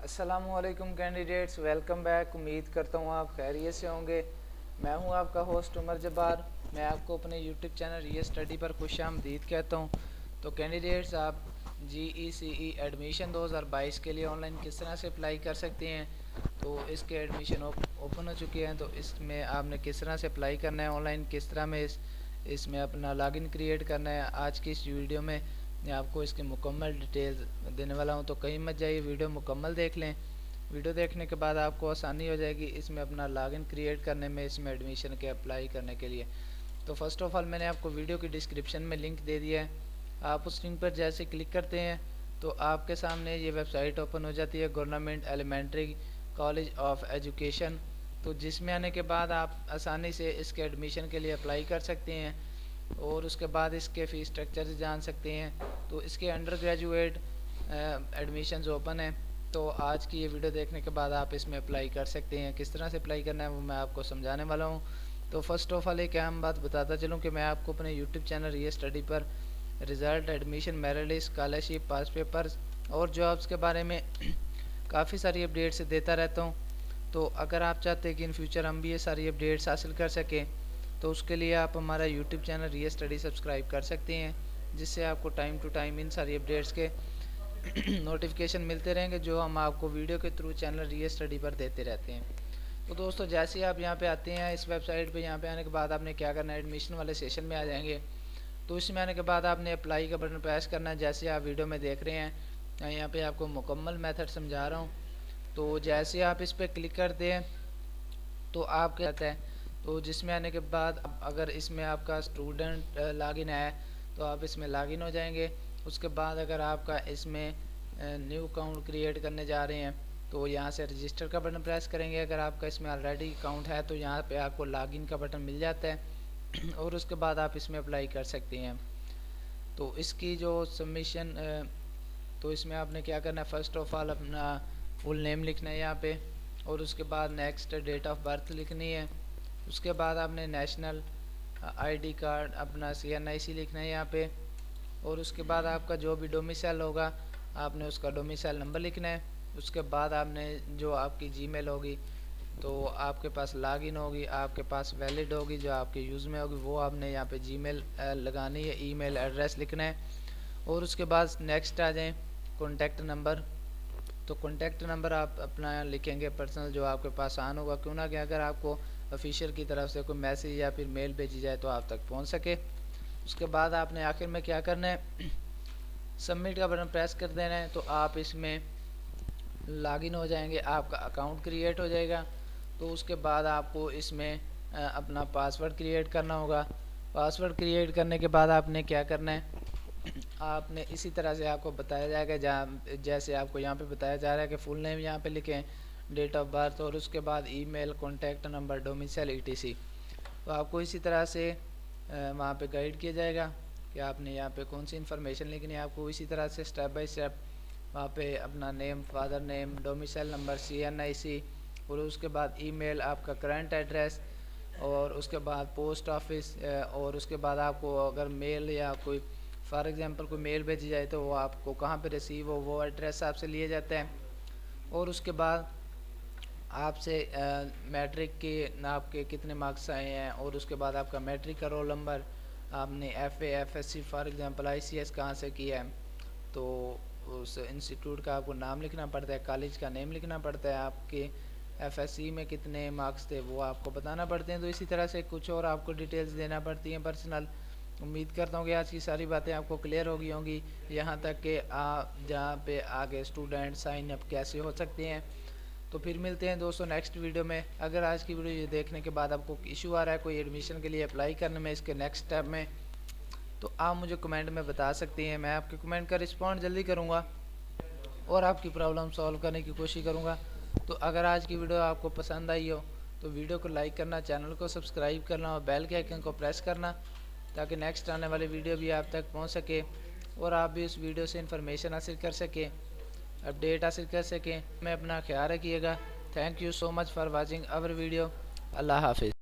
अस्सलामुअलैकुम candidates, welcome back. उम्मीद करता हूँ आप खैरियत से होंगे। मैं हूँ आपका होस्ट उमर जब्बार। मैं आपको अपने यूट्यूब चैनल ये स्टडी पर खुशामदीद कहता हूँ। तो कैंडिडेट्स, आप GECE एडमिशन 2022 के लिए ऑनलाइन किस तरह से अप्लाई कर सकते हैं। तो इसके एडमिशन ओपन हो चुके हैं। तो इसमें आपने किस तरह से अप्लाई करना है ऑनलाइन, किस तरह में इसमें अपना लॉगिन क्रिएट करना है, आज की इस वीडियो में मैं आपको इसकी मुकम्मल डिटेल्स देने वाला हूं। तो कहीं मत जाइए, वीडियो मुकम्मल देख लें। वीडियो देखने के बाद आपको आसानी हो जाएगी इसमें अपना लॉगिन क्रिएट करने में, इसमें एडमिशन के अप्लाई करने के लिए। तो फर्स्ट ऑफ ऑल मैंने आपको वीडियो की डिस्क्रिप्शन में लिंक दे दिया है। आप उस लिंक पर जैसे क्लिक करते हैं तो आपके सामने ये वेबसाइट ओपन हो जाती है, government elementary college of education. तो जिसमें आने के बाद आप आसानी से इसके एडमिशन के लिए अप्लाई कर सकते हैं और उसके बाद इसके फ़ीस स्ट्रक्चर से जान सकते हैं। तो इसके अंडर ग्रेजुएट एडमिशन्स ओपन है। तो आज की ये वीडियो देखने के बाद आप इसमें अप्लाई कर सकते हैं। किस तरह से अप्लाई करना है वो मैं आपको समझाने वाला हूँ। तो फर्स्ट ऑफ ऑल एक अहम बात बताता चलूँ कि मैं आपको अपने यूट्यूब चैनल ये स्टडी पर result, admission, merit list, scholarship, pass papers और जॉब्स के बारे में काफ़ी सारी अपडेट्स देता रहता हूँ। तो अगर आप चाहते हैं कि इन फ्यूचर हम भी ये सारी अपडेट्स हासिल कर सकें तो उसके लिए आप हमारा यूट्यूब चैनल ये स्टडी सब्सक्राइब कर सकते हैं, जिससे आपको टाइम टू टाइम इन सारी अपडेट्स के नोटिफिकेशन मिलते रहेंगे जो हम आपको वीडियो के थ्रू चैनल ये स्टडी पर देते रहते हैं। तो दोस्तों, जैसे ही आप यहाँ पे आते हैं इस वेबसाइट पे, यहाँ पे आने के बाद आपने क्या करना है, एडमिशन वाले सेशन में आ जाएंगे। तो इसमें आने के बाद आपने अप्लाई का बटन प्रेस करना है, जैसे आप वीडियो में देख रहे हैं। यहाँ पे आपको मुकम्मल मेथड समझा रहा हूँ। तो जैसे आप इस पर क्लिक करते हैं तो आपके आता है, तो जिसमें आने के बाद अगर इसमें आपका स्टूडेंट लॉगिन है तो आप इसमें लॉगिन हो जाएंगे। उसके बाद अगर आपका इसमें न्यू अकाउंट क्रिएट करने जा रहे हैं तो यहाँ से रजिस्टर का बटन प्रेस करेंगे। अगर आपका इसमें ऑलरेडी अकाउंट है तो यहाँ पे आपको लॉगिन का बटन मिल जाता है और उसके बाद आप इसमें अप्लाई कर सकते हैं। तो इसकी जो सबमिशन, तो इसमें आपने क्या करना है, फ़र्स्ट ऑफ ऑल अपना फुल नेम लिखना है यहाँ पे और उसके बाद नेक्स्ट डेट ऑफ बर्थ लिखनी है। उसके बाद आपने नेशनल आईडी कार्ड अपना CNIC लिखना है यहाँ पे और उसके बाद आपका जो भी डोमिसाइल होगा आपने उसका डोमिसाइल नंबर लिखना है। उसके बाद आपने जो आपकी जीमेल होगी तो आपके पास लॉगिन होगी, आपके पास वैलिड होगी, जो आपके यूज़ में होगी वो आपने यहाँ पे जीमेल लगानी है, ईमेल एड्रेस लिखना है। और उसके बाद नेक्स्ट आ जाएँ कॉन्टैक्ट नंबर। तो कॉन्टैक्ट नंबर आप अपना लिखेंगे पर्सनल, जो आपके पास आन होगा, क्यों ना कि अगर आपको ऑफिशियल की तरफ से कोई मैसेज या फिर मेल भेजी जाए तो आप तक पहुंच सके। उसके बाद आपने आखिर में क्या करना है, सबमिट का बटन प्रेस कर देना है। तो आप इसमें लॉगिन हो जाएंगे, आपका अकाउंट क्रिएट हो जाएगा। तो उसके बाद आपको इसमें अपना पासवर्ड क्रिएट करना होगा। पासवर्ड क्रिएट करने के बाद आपने क्या करना है, आपने इसी तरह से आपको बताया जाएगा जैसे आपको यहाँ पे बताया जा रहा है कि फुल नेम यहाँ पे लिखें, डेट ऑफ बर्थ और उसके बाद email, contact number, domicile, ETC। तो आपको इसी तरह से वहाँ पे गाइड किया जाएगा कि आपने यहाँ पे कौन सी इन्फॉर्मेशन लिखनी है। आपको इसी तरह से स्टेप बाय स्टेप वहाँ पे अपना name, father name, domicile number, CNIC और उसके बाद ईमेल, आपका करंट एड्रेस और उसके बाद पोस्ट ऑफिस और उसके बाद आपको अगर मेल या कोई फॉर एग्ज़ाम्पल कोई मेल भेजी जाए तो वो आपको कहाँ पे रिसीव हो वो एड्रेस आपसे लिए जाता है। और उसके बाद आपसे मैट्रिक के आपके कितने मार्क्स आए हैं और उसके बाद आपका मैट्रिक का रोल नंबर, आपने FA FSC for example ICS कहाँ से किया है तो उस इंस्टीट्यूट का आपको नाम लिखना पड़ता है, कॉलेज का नेम लिखना पड़ता है, आपके FSC में कितने मार्क्स थे वो आपको बताना पड़ते हैं। तो इसी तरह से कुछ और आपको डिटेल्स देना पड़ती हैं पर्सनल। उम्मीद करता हूँ कि आज की सारी बातें आपको क्लियर होगी होंगी, यहाँ तक कि जहाँ पे आगे स्टूडेंट साइन अप कैसे हो सकते हैं। तो फिर मिलते हैं दोस्तों नेक्स्ट वीडियो में। अगर आज की वीडियो ये देखने के बाद आपको इशू आ रहा है कोई एडमिशन के लिए अप्लाई करने में, इसके नेक्स्ट स्टेप में, तो आप मुझे कमेंट में बता सकते हैं। मैं आपके कमेंट का रिस्पॉन्ड जल्दी करूँगा और आपकी प्रॉब्लम सॉल्व करने की कोशिश करूँगा। तो अगर आज की वीडियो आपको पसंद आई हो तो वीडियो को लाइक करना, चैनल को सब्सक्राइब करना और बेल के आइकन को प्रेस करना ताकि नेक्स्ट आने वाली वीडियो भी आप तक पहुंच सके और आप भी उस वीडियो से इन्फॉर्मेशन हासिल कर सकें, अपडेट हासिल कर सकें। मैं अपना ख्याल रखिएगा। Thank you so much for watching our video. अल्लाह हाफिज़।